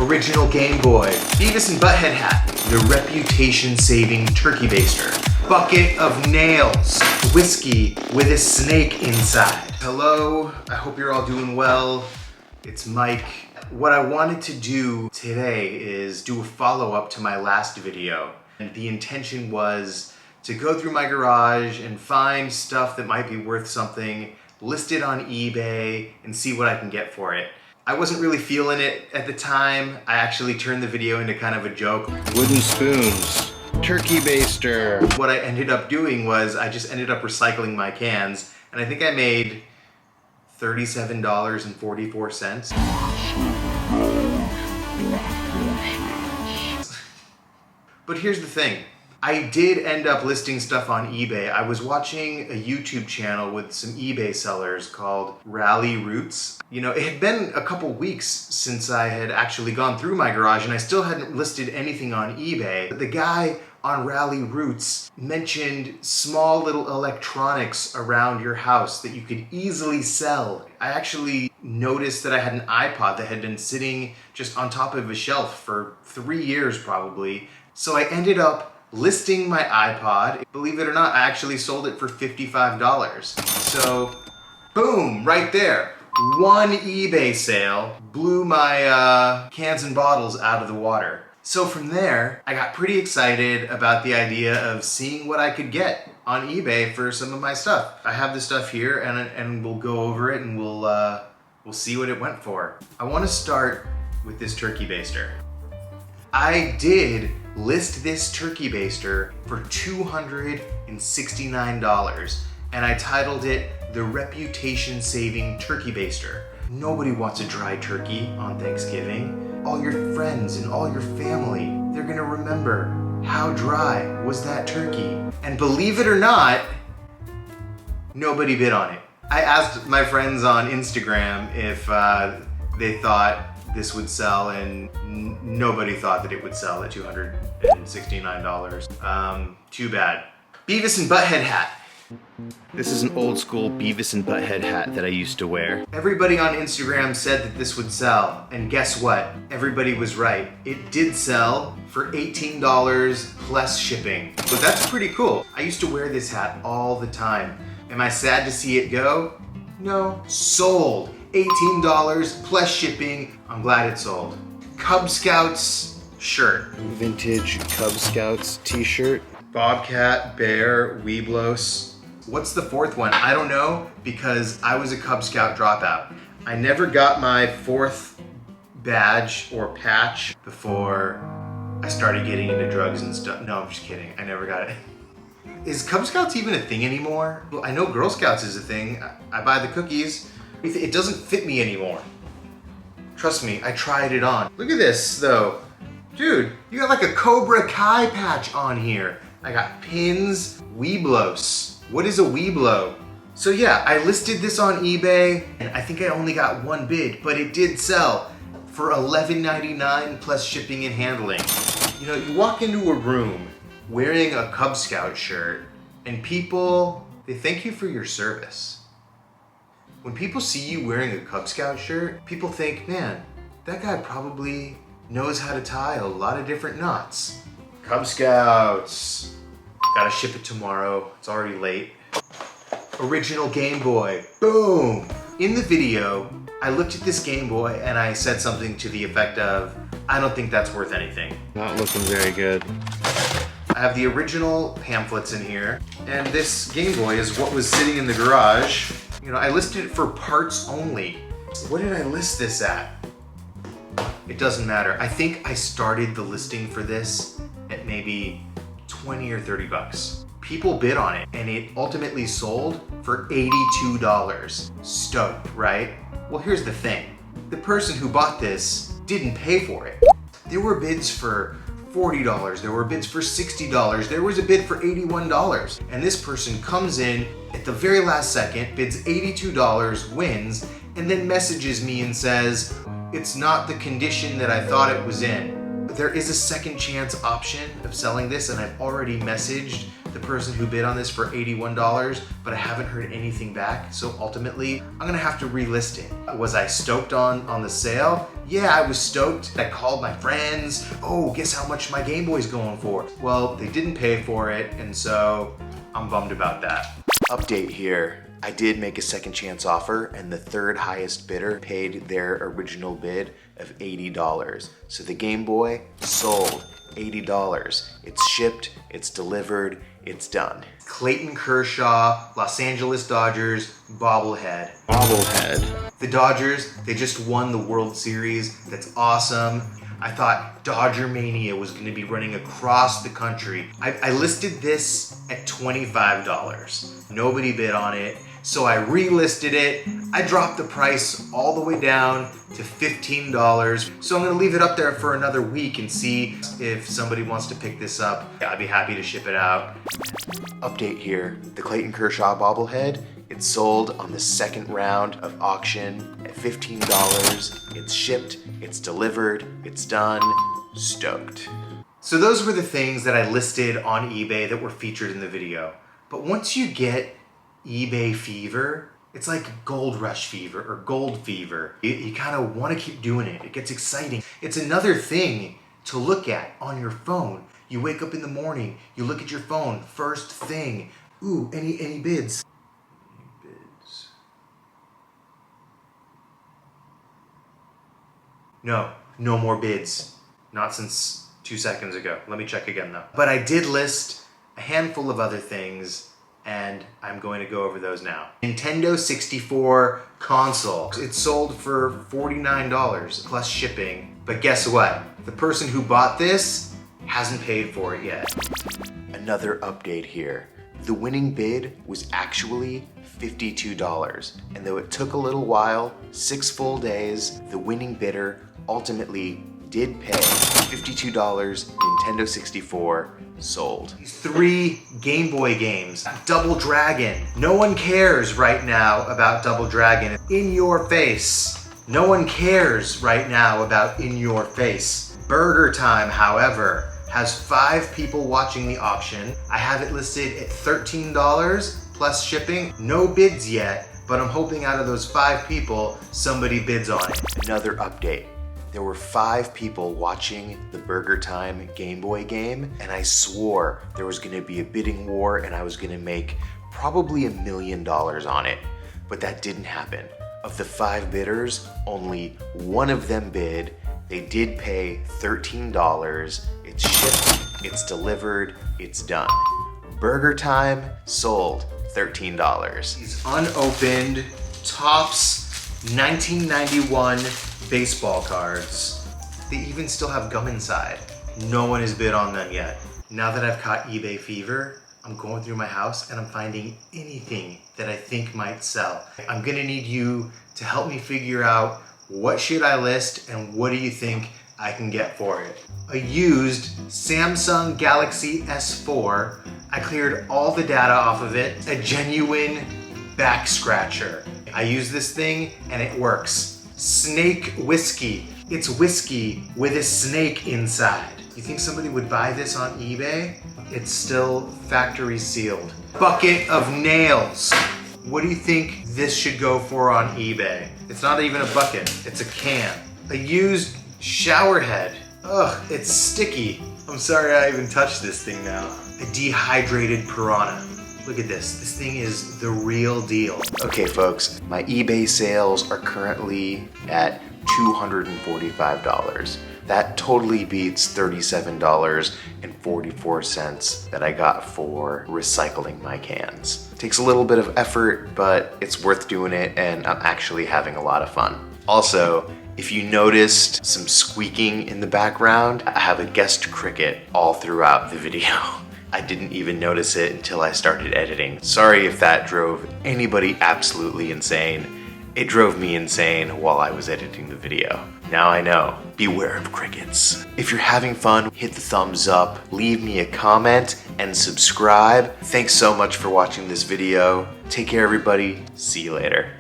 Original Game Boy. Beavis and Butthead hat. The reputation-saving turkey baster. Bucket of nails. Whiskey with a snake inside. Hello, I hope you're all doing well. It's Mike. What I wanted to do today is do a follow-up to my last video. And the intention was to go through my garage and find stuff that might be worth something, list it on eBay, and see what I can get for it. I wasn't really feeling it at the time. I actually turned the video into kind of a joke. Wooden spoons, turkey baster. What I ended up doing was I just ended up recycling my cans, and I think I made $37.44. But here's the thing. I did end up listing stuff on eBay. I was watching a YouTube channel with some eBay sellers called Rally Roots. You know, it had been a couple weeks since I had actually gone through my garage and I still hadn't listed anything on eBay. But the guy on Rally Roots mentioned small little electronics around your house that you could easily sell. I actually noticed that I had an iPod that had been sitting just on top of a shelf for 3 years probably. So I ended up listing my iPod. Believe it or not, I actually sold it for $55. So, boom, right there. One eBay sale blew my cans and bottles out of the water. So from there, I got pretty excited about the idea of seeing what I could get on eBay for some of my stuff. I have the stuff here and we'll go over it and we'll see what it went for. I want to start with this turkey baster. I did list this turkey baster for $269 and I titled it the reputation-saving turkey baster. Nobody wants a dry turkey on Thanksgiving. All your friends and all your family, they're gonna remember how dry was that turkey. And believe it or not, nobody bid on it. I asked my friends on Instagram if they thought this would sell, and nobody thought that it would sell at $269. Too bad. Beavis and Butthead hat. This is an old school Beavis and Butthead hat that I used to wear. Everybody on Instagram said that this would sell, and guess what? Everybody was right. It did sell for $18 plus shipping. But that's pretty cool. I used to wear this hat all the time. Am I sad to see it go? No. Sold. $18 plus shipping. I'm glad it sold. Cub Scouts shirt. Vintage Cub Scouts t-shirt. Bobcat, bear, Weeblos. What's the fourth one? I don't know, because I was a Cub Scout dropout. I never got my fourth badge or patch before I started getting into drugs and stuff. No, I'm just kidding. I never got it. Is Cub Scouts even a thing anymore? Well, I know Girl Scouts is a thing. I buy the cookies. It doesn't fit me anymore. Trust me, I tried it on. Look at this, though. Dude, you got like a Cobra Kai patch on here. I got pins, Weeblos. What is a Weeblo? So yeah, I listed this on eBay, and I think I only got one bid, but it did sell for $11.99 plus shipping and handling. You know, you walk into a room wearing a Cub Scout shirt, and people, they thank you for your service. When people see you wearing a Cub Scout shirt, people think, man, that guy probably knows how to tie a lot of different knots. Cub Scouts. Gotta ship it tomorrow. It's already late. Original Game Boy. Boom! In the video, I looked at this Game Boy and I said something to the effect of, I don't think that's worth anything. Not looking very good. I have the original pamphlets in here, and this Game Boy is what was sitting in the garage. You know, I listed it for parts only. What did I list this at? It doesn't matter. I think I started the listing for this at maybe 20 or 30 bucks. People bid on it, and it ultimately sold for $82. Stoked, right? Well, here's the thing. The person who bought this didn't pay for it. There were bids for $40, there were bids for $60, there was a bid for $81. And this person comes in at the very last second, bids $82, wins, and then messages me and says, it's not the condition that I thought it was in. There is a second chance option of selling this, and I've already messaged the person who bid on this for $81, but I haven't heard anything back. So ultimately, I'm gonna have to relist it. Was I stoked on the sale? Yeah, I was stoked. I called my friends. Oh, guess how much my Game Boy's going for? Well, they didn't pay for it, and so I'm bummed about that. Update here. I did make a second chance offer, and the third highest bidder paid their original bid of $80. So the Game Boy sold $80. It's shipped, it's delivered, it's done. Clayton Kershaw, Los Angeles Dodgers, bobblehead. Bobblehead. The Dodgers, they just won the World Series. That's awesome. I thought Dodger Mania was gonna be running across the country. I listed this at $25. Nobody bid on it, so I relisted it. I dropped the price all the way down to $15. So I'm gonna leave it up there for another week and see if somebody wants to pick this up. I'd be happy to ship it out. Update here. The Clayton Kershaw bobblehead, it's sold on the second round of auction at $15. It's shipped, it's delivered, it's done. Stoked. So those were the things that I listed on eBay that were featured in the video. But once you get eBay fever, it's like gold rush fever or gold fever. You kind of want to keep doing it. It gets exciting. It's another thing to look at on your phone. You wake up in the morning, you look at your phone, first thing. Ooh, any bids? Any bids? No more bids. Not since 2 seconds ago. Let me check again though. But I did list a handful of other things, and I'm going to go over those now. Nintendo 64 console. It sold for $49 plus shipping. But guess what? The person who bought this hasn't paid for it yet. Another update here. The winning bid was actually $52. And though it took a little while, 6 full days, the winning bidder ultimately did pay $52. Nintendo 64 sold. 3 Game Boy games. Double Dragon. No one cares right now about Double Dragon. In Your Face. No one cares right now about In Your Face. Burger Time, however, has 5 people watching the auction. I have it listed at $13 plus shipping. No bids yet, but I'm hoping out of those 5 people, somebody bids on it. Another update. There were 5 people watching the Burger Time Game Boy game, and I swore there was gonna be a bidding war and I was gonna make probably $1 million on it, but that didn't happen. Of the 5 bidders, only 1 of them bid. They did pay $13. It's shipped, it's delivered, it's done. Burger Time sold $13. These unopened Topps 1991 baseball cards. They even still have gum inside. No one has bid on them yet. Now that I've caught eBay fever, I'm going through my house and I'm finding anything that I think might sell. I'm gonna need you to help me figure out what should I list and what do you think I can get for it. A used Samsung Galaxy S4. I cleared all the data off of it. A genuine back scratcher. I use this thing and it works. Snake whiskey. It's whiskey with a snake inside. You think somebody would buy this on eBay? It's still factory sealed. Bucket of nails. What do you think this should go for on eBay? It's not even a bucket, it's a can. A used shower head. Ugh, it's sticky. I'm sorry I even touched this thing now. A dehydrated piranha. Look at this. This thing is the real deal. Okay, folks, my eBay sales are currently at $245. That totally beats $37.44 that I got for recycling my cans. It takes a little bit of effort, but it's worth doing it, and I'm actually having a lot of fun. Also, if you noticed some squeaking in the background, I have a guest cricket all throughout the video. I didn't even notice it until I started editing. Sorry if that drove anybody absolutely insane. It drove me insane while I was editing the video. Now I know, beware of crickets. If you're having fun, hit the thumbs up, leave me a comment, and subscribe. Thanks so much for watching this video. Take care, everybody. See you later.